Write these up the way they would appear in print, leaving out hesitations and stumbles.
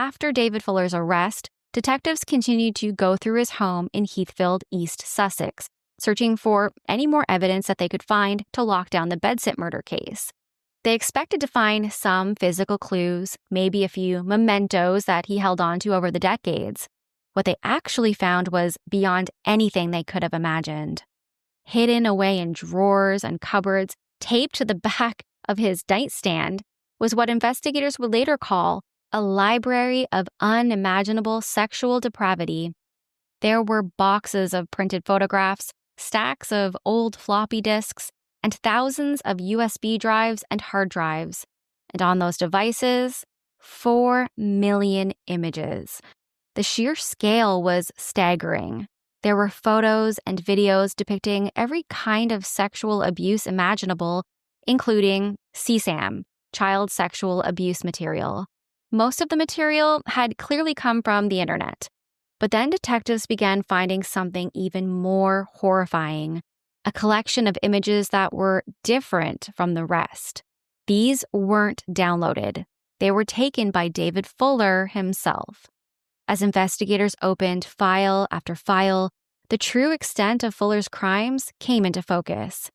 After David Fuller's arrest, detectives continued to go through his home in Heathfield, East Sussex, searching for any more evidence that they could find to lock down the bedsit murder case. They expected to find some physical clues, maybe a few mementos that he held on to over the decades. What they actually found was beyond anything they could have imagined. Hidden away in drawers and cupboards, taped to the back of his nightstand, was what investigators would later call a library of unimaginable sexual depravity. There were boxes of printed photographs, stacks of old floppy disks, and thousands of USB drives and hard drives. And on those devices, 4 million images. The sheer scale was staggering. There were photos and videos depicting every kind of sexual abuse imaginable, including CSAM, child sexual abuse material. Most of the material had clearly come from the internet. But then detectives began finding something even more horrifying, a collection of images that were different from the rest. These weren't downloaded. They were taken by David Fuller himself. As investigators opened file after file, the true extent of Fuller's crimes came into focus.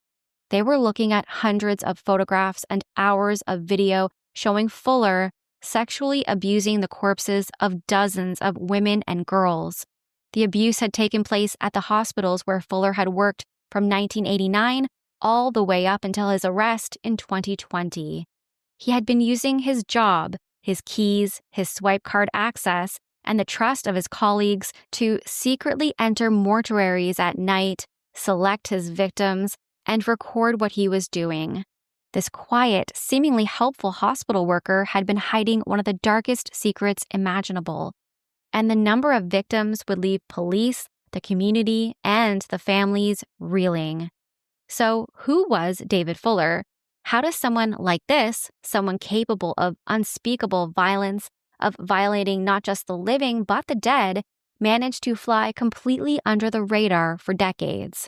They were looking at hundreds of photographs and hours of video showing Fuller sexually abusing the corpses of dozens of women and girls. The abuse had taken place at the hospitals where Fuller had worked from 1989 all the way up until his arrest in 2020. He had been using his job, his keys, his swipe card access, and the trust of his colleagues to secretly enter mortuaries at night, select his victims, and record what he was doing. This quiet, seemingly helpful hospital worker had been hiding one of the darkest secrets imaginable. And the number of victims would leave police, the community, and the families reeling. So, who was David Fuller? How does someone like this, someone capable of unspeakable violence, of violating not just the living but the dead, manage to fly completely under the radar for decades?